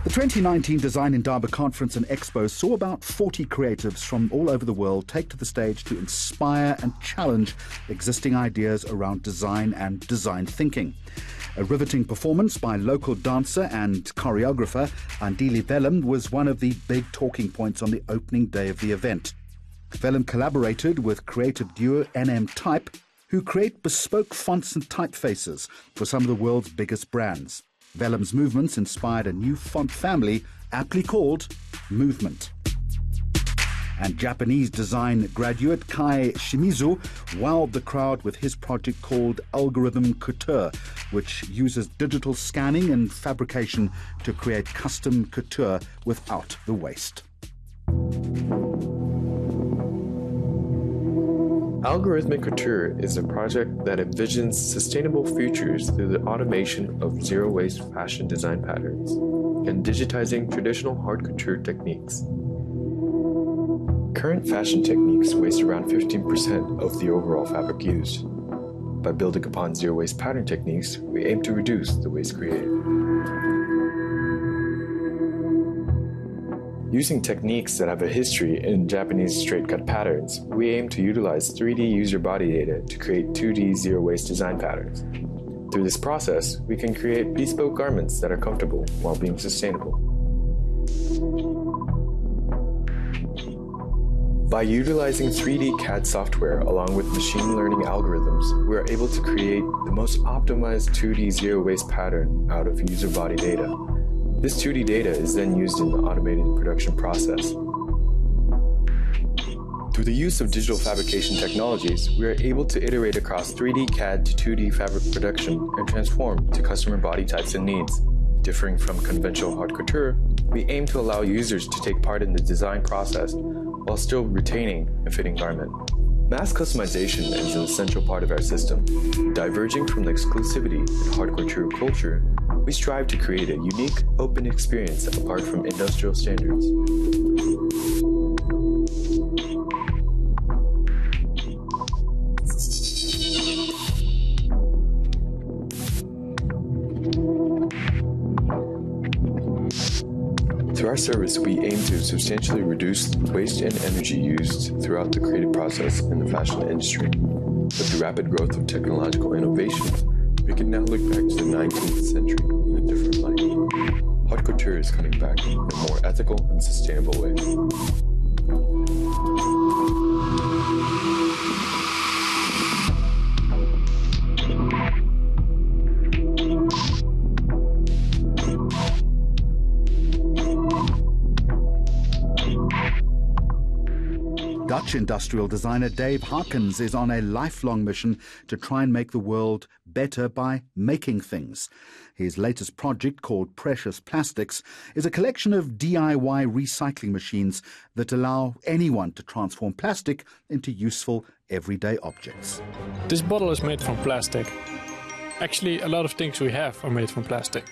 The 2019 Design Indaba Conference and Expo saw about 40 creatives from all over the world take to the stage to inspire and challenge existing ideas around design and design thinking. A riveting performance by local dancer and choreographer Andile Velem was one of the big talking points on the opening day of the event. Velem collaborated with creative duo NM Type, who create bespoke fonts and typefaces for some of the world's biggest brands. Velem's movements inspired a new font family, aptly called Movement. And Japanese design graduate Kai Shimizu wowed the crowd with his project called Algorithm Couture, which uses digital scanning and fabrication to create custom couture without the waste. Algorithmic Couture is a project that envisions sustainable futures through the automation of zero-waste fashion design patterns and digitizing traditional hard couture techniques. Current fashion techniques waste around 15% of the overall fabric used. By building upon zero-waste pattern techniques, we aim to reduce the waste created. Using techniques that have a history in Japanese straight-cut patterns, we aim to utilize 3D user body data to create 2D zero-waste design patterns. Through this process, we can create bespoke garments that are comfortable while being sustainable. By utilizing 3D CAD software along with machine learning algorithms, we are able to create the most optimized 2D zero-waste pattern out of user body data. This 2D data is then used in the automated production process. Through the use of digital fabrication technologies, we are able to iterate across 3D CAD to 2D fabric production and transform to customer body types and needs. Differing from conventional hard couture, we aim to allow users to take part in the design process while still retaining a fitting garment. Mass customization is an essential part of our system. Diverging from the exclusivity in hard couture culture, we strive to create a unique, open experience apart from industrial standards. Through our service, we aim to substantially reduce waste and energy used throughout the creative process in the fashion industry. With the rapid growth of technological innovations, we can now look back to the 19th century in a different light. Haute couture is coming back in a more ethical and sustainable way. Dutch industrial designer Dave Harkens is on a lifelong mission to try and make the world better by making things. His latest project, called Precious Plastics, is a collection of DIY recycling machines that allow anyone to transform plastic into useful everyday objects. This bottle is made from plastic. Actually, a lot of things we have are made from plastic.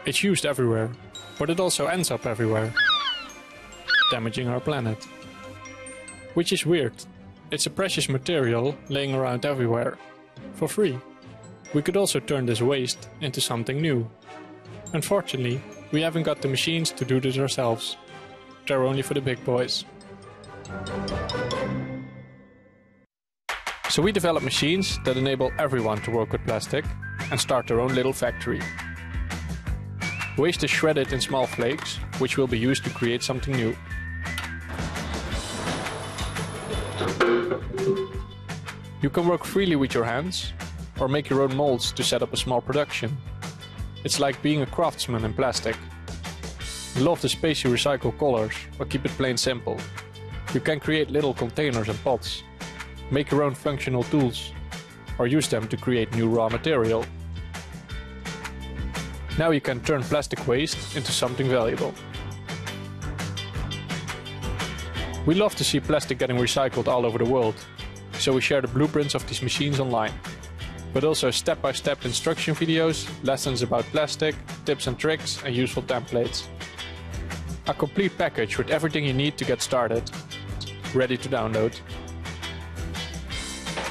It's used everywhere, but it also ends up everywhere, damaging our planet. Which is weird. It's a precious material laying around everywhere, for free. We could also turn this waste into something new. Unfortunately, we haven't got the machines to do this ourselves. They're only for the big boys. So we develop machines that enable everyone to work with plastic and start their own little factory. Waste is shredded in small flakes, which will be used to create something new. You can work freely with your hands, or make your own molds to set up a small production. It's like being a craftsman in plastic. Love the space you recycle colors, or keep it plain simple. You can create little containers and pots, make your own functional tools, or use them to create new raw material. Now you can turn plastic waste into something valuable. We love to see plastic getting recycled all over the world, so we share the blueprints of these machines online, but also step-by-step instruction videos, lessons about plastic, tips and tricks, and useful templates. A complete package with everything you need to get started, ready to download.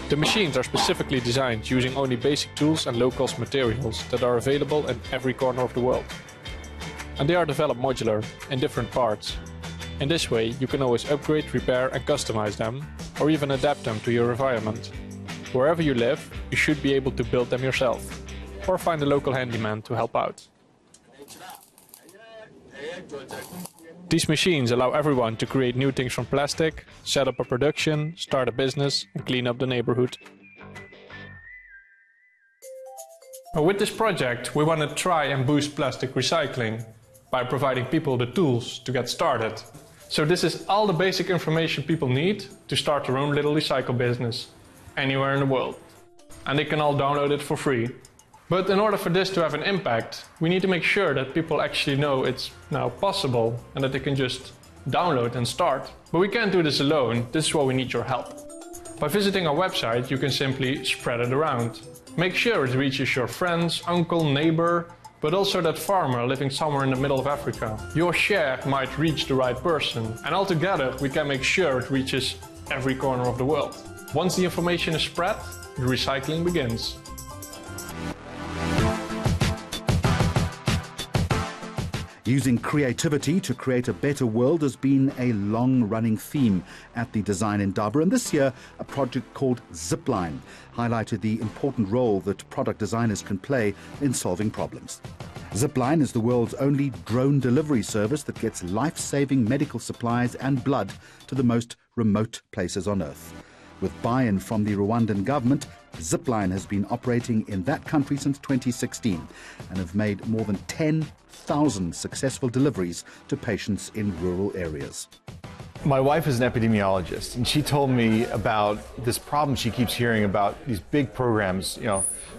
The machines are specifically designed using only basic tools and low-cost materials that are available in every corner of the world. and they are developed modular in different parts. In this way, you can always upgrade, repair and customize them, or even adapt them to your environment. Wherever you live, you should be able to build them yourself, or find a local handyman to help out. These machines allow everyone to create new things from plastic, set up a production, start a business and clean up the neighborhood. With this project, we want to try and boost plastic recycling by providing people the tools to get started. So this is all the basic information people need to start their own little recycle business anywhere in the world. And they can all download it for free. But in order for this to have an impact, we need to make sure that people actually know it's now possible and that they can just download and start. But we can't do this alone. This is why we need your help. By visiting our website, you can simply spread it around. Make sure it reaches your friends, uncle, neighbor, but also that farmer living somewhere in the middle of Africa. Your share might reach the right person, and altogether we can make sure it reaches every corner of the world. Once the information is spread, the recycling begins. Using creativity to create a better world has been a long-running theme at the Design Indaba, and this year a project called Zipline highlighted the important role that product designers can play in solving problems. Zipline is the world's only drone delivery service that gets life-saving medical supplies and blood to the most remote places on Earth. With buy-in from the Rwandan government, Zipline has been operating in that country since 2016 and have made more than 10,000 successful deliveries to patients in rural areas. My wife is an epidemiologist, and she told me about this problem she keeps hearing about these big programs,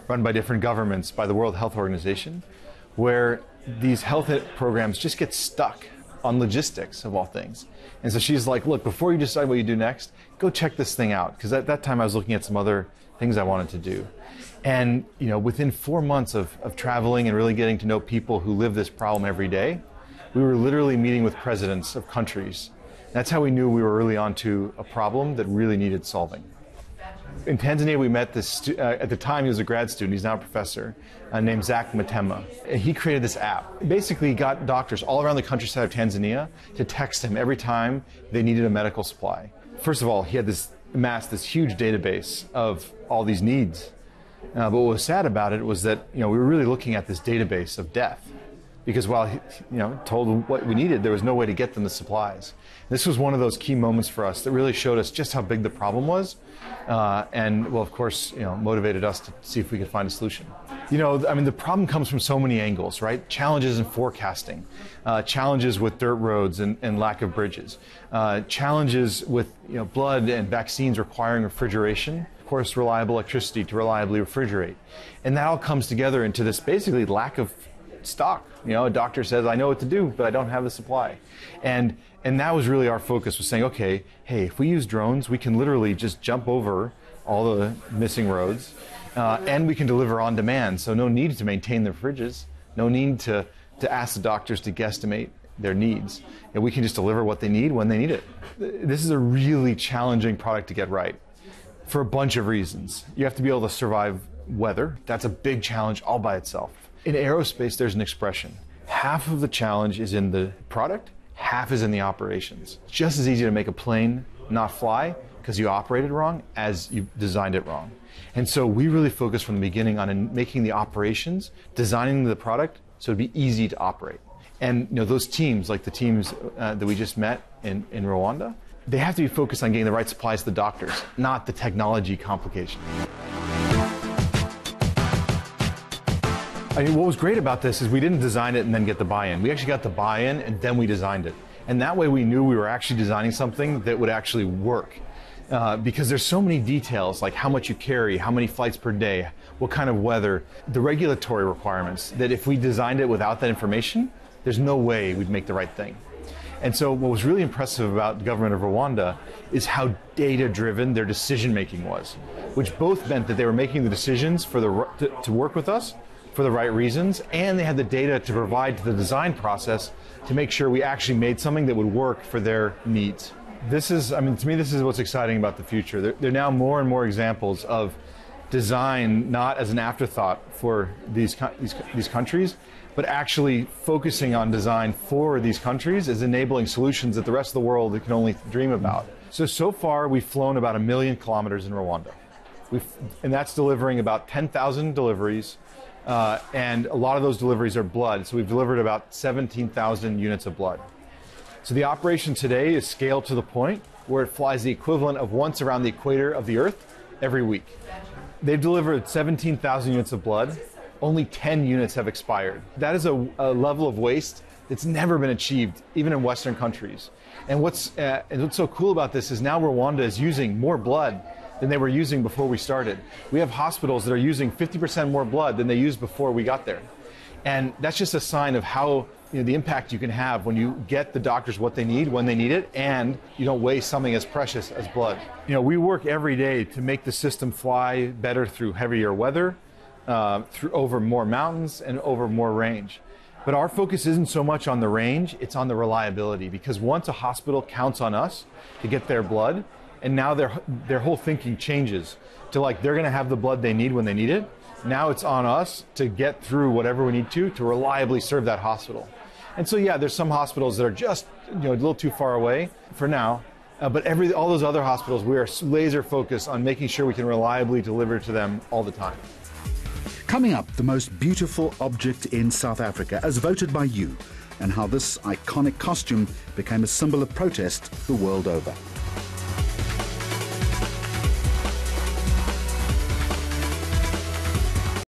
run by different governments, by the World Health Organization, where these health programs just get stuck on logistics, of all things. And so she's like, look, before you decide what you do next, go check this thing out. Because at that time I was looking at some other things I wanted to do. And within 4 months of traveling and really getting to know people who live this problem every day, we were literally meeting with presidents of countries. That's how we knew we were early onto a problem that really needed solving. In Tanzania, we met this, at the time he was a grad student, he's now a professor, named Zach Matema. And he created this app. Basically, he got doctors all around the countryside of Tanzania to text him every time they needed a medical supply. First of all, he had amassed this huge database of all these needs. But what was sad about it was that we were really looking at this database of death. Because while he told what we needed, there was no way to get them the supplies. This was one of those key moments for us that really showed us just how big the problem was, and well, of course, motivated us to see if we could find a solution. The problem comes from so many angles, right? Challenges in forecasting, challenges with dirt roads and lack of bridges, challenges with blood and vaccines requiring refrigeration. Of course, reliable electricity to reliably refrigerate, and that all comes together into this basically lack of stock. A doctor says, I know what to do, but I don't have the supply. And that was really our focus, was saying, okay, hey, if we use drones, we can literally just jump over all the missing roads, and we can deliver on demand. So no need to maintain the fridges, no need to ask the doctors to guesstimate their needs. And we can just deliver what they need when they need it. This is a really challenging product to get right for a bunch of reasons. You have to be able to survive weather. That's a big challenge all by itself. In aerospace, there's an expression. Half of the challenge is in the product, half is in the operations. It's just as easy to make a plane not fly because you operated wrong as you designed it wrong. And so we really focused from the beginning on making the operations, designing the product so it'd be easy to operate. And those teams, like the teams that we just met in Rwanda, they have to be focused on getting the right supplies to the doctors, not the technology complication. What was great about this is we didn't design it and then get the buy-in. We actually got the buy-in and then we designed it. And that way we knew we were actually designing something that would actually work. Because there's so many details, like how much you carry, how many flights per day, what kind of weather, the regulatory requirements, that if we designed it without that information, there's no way we'd make the right thing. And so what was really impressive about the government of Rwanda is how data-driven their decision-making was, which both meant that they were making the decisions to work with us for the right reasons, and they had the data to provide to the design process to make sure we actually made something that would work for their needs. To me, this is what's exciting about the future. There are now more and more examples of design not as an afterthought for these countries, but actually focusing on design for these countries is enabling solutions that the rest of the world can only dream about. So far we've flown about 1 million kilometers in Rwanda. And that's delivering about 10,000 deliveries, and a lot of those deliveries are blood. So we've delivered about 17,000 units of blood. So the operation today is scaled to the point where it flies the equivalent of once around the equator of the Earth every week. They've delivered 17,000 units of blood. Only 10 units have expired. That is a level of waste that's never been achieved, even in Western countries. And what's so cool about this is now Rwanda is using more blood than they were using before we started. We have hospitals that are using 50% more blood than they used before we got there. And that's just a sign of how, the impact you can have when you get the doctors what they need when they need it, and you don't waste something as precious as blood. We work every day to make the system fly better through heavier weather, through over more mountains and over more range. But our focus isn't so much on the range, it's on the reliability, because once a hospital counts on us to get their blood, and now their whole thinking changes to they're going to have the blood they need when they need it. Now it's on us to get through whatever we need to reliably serve that hospital. And so there's some hospitals that are just a little too far away for now, but all those other hospitals, we are laser focused on making sure we can reliably deliver to them all the time. Coming up, the most beautiful object in South Africa, as voted by you, and how this iconic costume became a symbol of protest the world over.